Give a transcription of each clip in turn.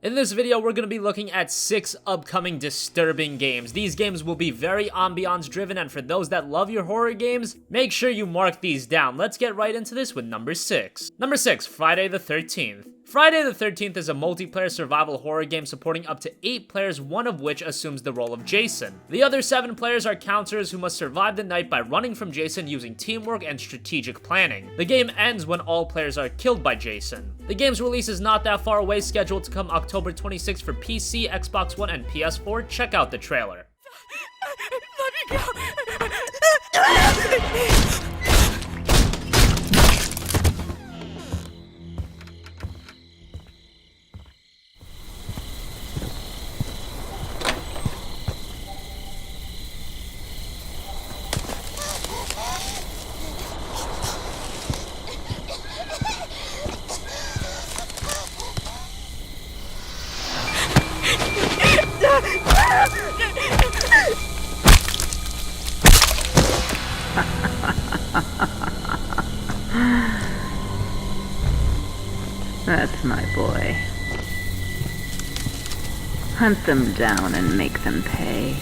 In this video, we're going to be looking at 6 upcoming disturbing games. These games will be very ambiance driven, and for those that love your horror games, make sure you mark these down. Let's get right into this with number 6. Number 6, Friday the 13th. Friday the 13th is a multiplayer survival horror game supporting up to 8 players, one of which assumes the role of Jason. The other 7 players are counselors who must survive the night by running from Jason using teamwork and strategic planning. The game ends when all players are killed by Jason. The game's release is not that far away, scheduled to come October 26th for PC, Xbox One, and PS4. Check out the trailer. Let me go. That's my boy. Hunt them down and make them pay.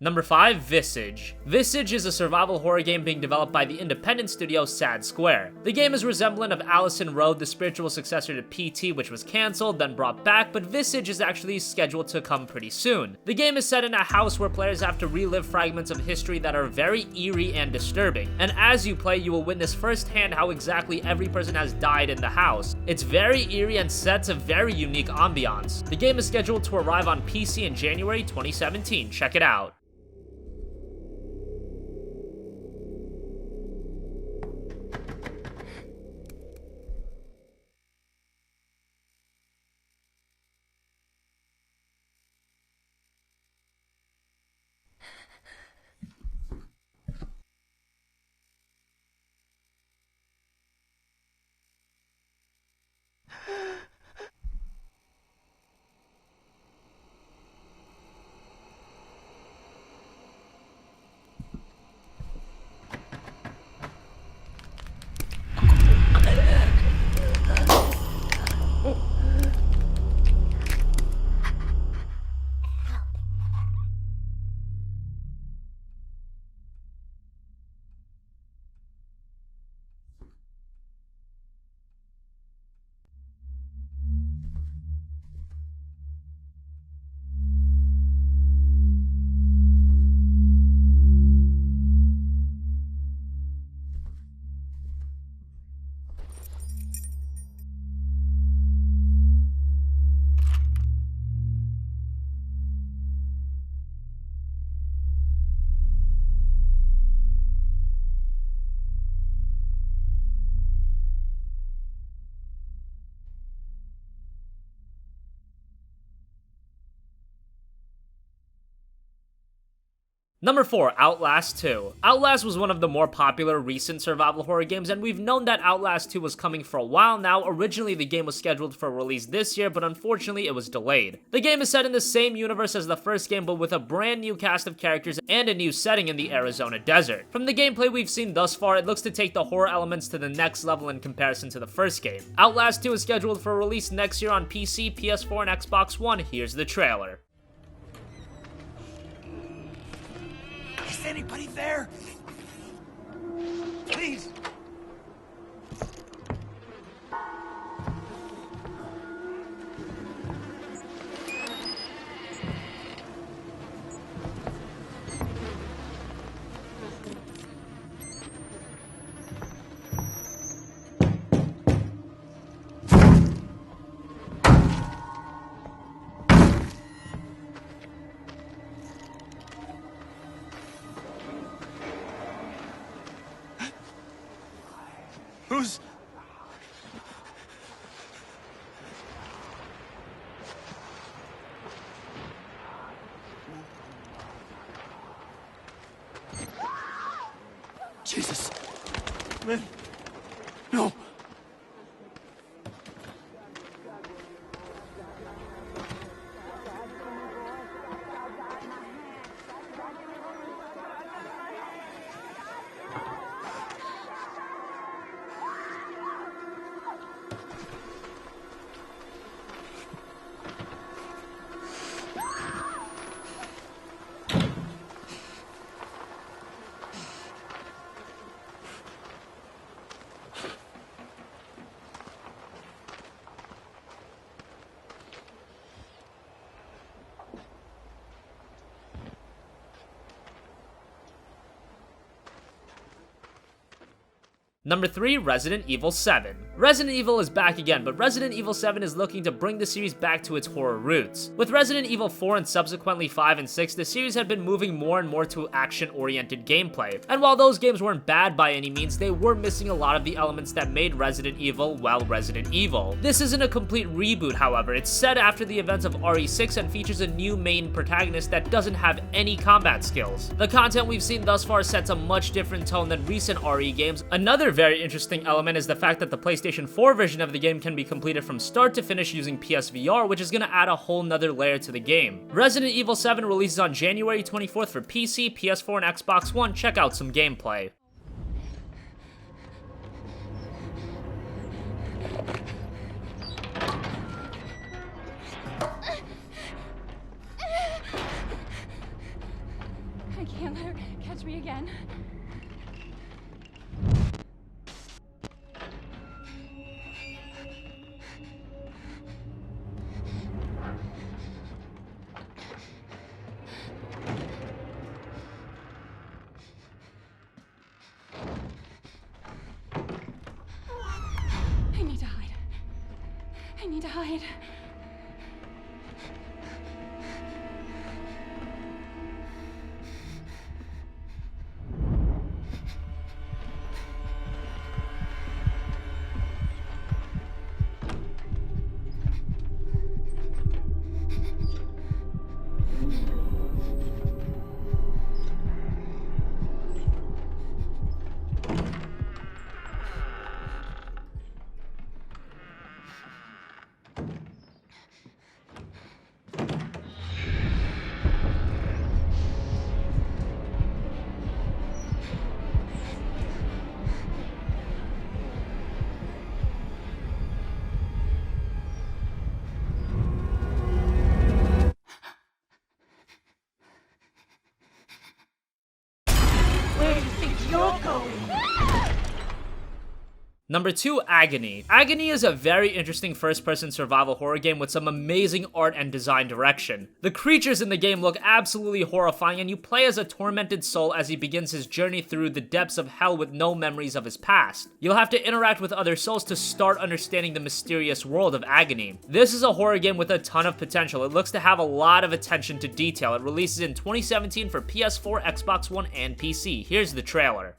Number 5, Visage. Visage is a survival horror game being developed by the independent studio Sad Square. The game is resemblant of Allison Road, the spiritual successor to PT, which was cancelled, then brought back, but Visage is actually scheduled to come pretty soon. The game is set in a house where players have to relive fragments of history that are very eerie and disturbing, and as you play, you will witness firsthand how exactly every person has died in the house. It's very eerie and sets a very unique ambiance. The game is scheduled to arrive on PC in January 2017. Check it out. Number 4, Outlast 2. Outlast was one of the more popular recent survival horror games, and we've known that Outlast 2 was coming for a while now. Originally, the game was scheduled for release this year, but unfortunately, it was delayed. The game is set in the same universe as the first game, but with a brand new cast of characters and a new setting in the Arizona desert. From the gameplay we've seen thus far, it looks to take the horror elements to the next level in comparison to the first game. Outlast 2 is scheduled for release next year on PC, PS4, and Xbox One. Here's the trailer. Is anybody there? Please. Who's... Lynn. No. Number 3, Resident Evil 7. Resident Evil is back again, but Resident Evil 7 is looking to bring the series back to its horror roots. With Resident Evil 4 and subsequently 5 and 6, the series had been moving more and more to action-oriented gameplay. And while those games weren't bad by any means, they were missing a lot of the elements that made Resident Evil, well, Resident Evil. This isn't a complete reboot, however. It's set after the events of RE6 and features a new main protagonist that doesn't have any combat skills. The content we've seen thus far sets a much different tone than recent RE games. Another very interesting element is the fact that the PlayStation 4 version of the game can be completed from start to finish using PSVR, which is going to add a whole nother layer to the game. Resident Evil 7 releases on January 24th for PC, PS4, and Xbox One. Check out some gameplay. I can't let her catch me again. I need to hide. I need to hide. Number 2, Agony. Agony is a very interesting first-person survival horror game with some amazing art and design direction. The creatures in the game look absolutely horrifying, and you play as a tormented soul as he begins his journey through the depths of hell with no memories of his past. You'll have to interact with other souls to start understanding the mysterious world of Agony. This is a horror game with a ton of potential. It looks to have a lot of attention to detail. It releases in 2017 for PS4, Xbox One, and PC. Here's the trailer.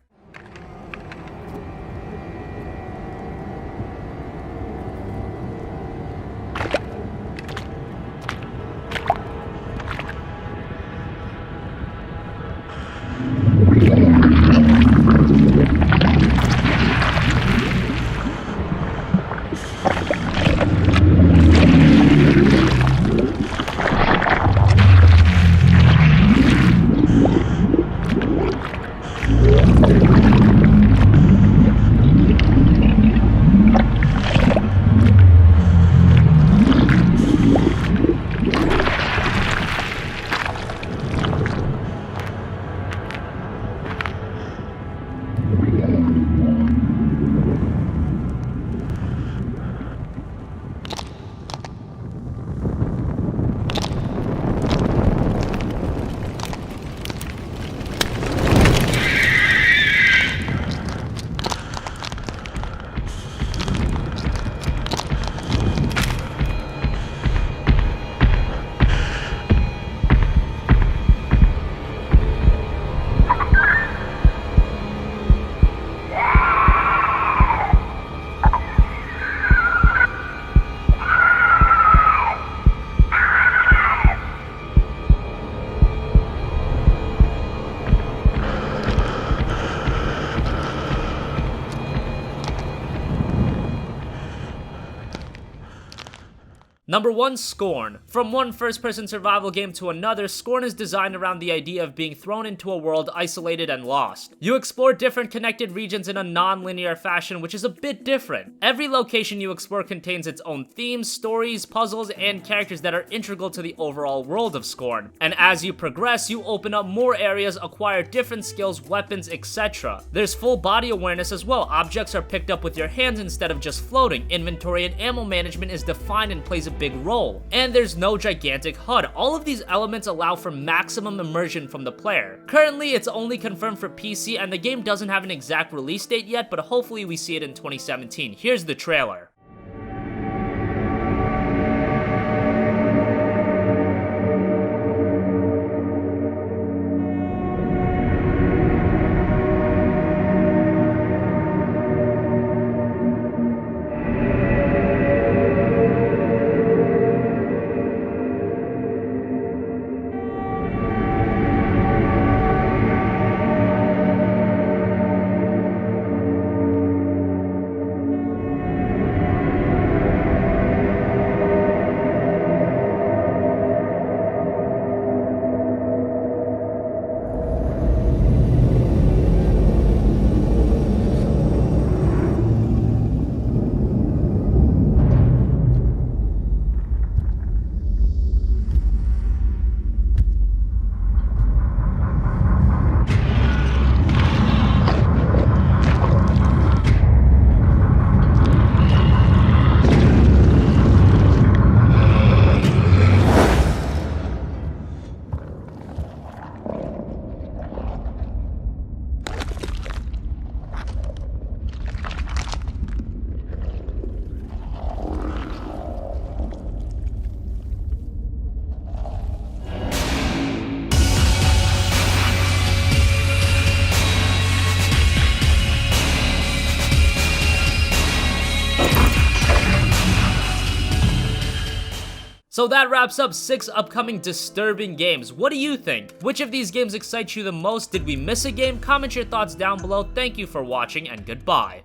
Number 1, Scorn. From one first-person survival game to another, Scorn is designed around the idea of being thrown into a world isolated and lost. You explore different connected regions in a non-linear fashion, which is a bit different. Every location you explore contains its own themes, stories, puzzles, and characters that are integral to the overall world of Scorn. And as you progress, you open up more areas, acquire different skills, weapons, etc. There's full body awareness as well. Objects are picked up with your hands instead of just floating. Inventory and ammo management is defined and plays a big role. And there's no gigantic HUD. All of these elements allow for maximum immersion from the player. Currently, it's only confirmed for PC, and the game doesn't have an exact release date yet, but hopefully we see it in 2017. Here's the trailer. So that wraps up 6 upcoming disturbing games. What do you think? Which of these games excites you the most? Did we miss a game? Comment your thoughts down below. Thank you for watching, and goodbye.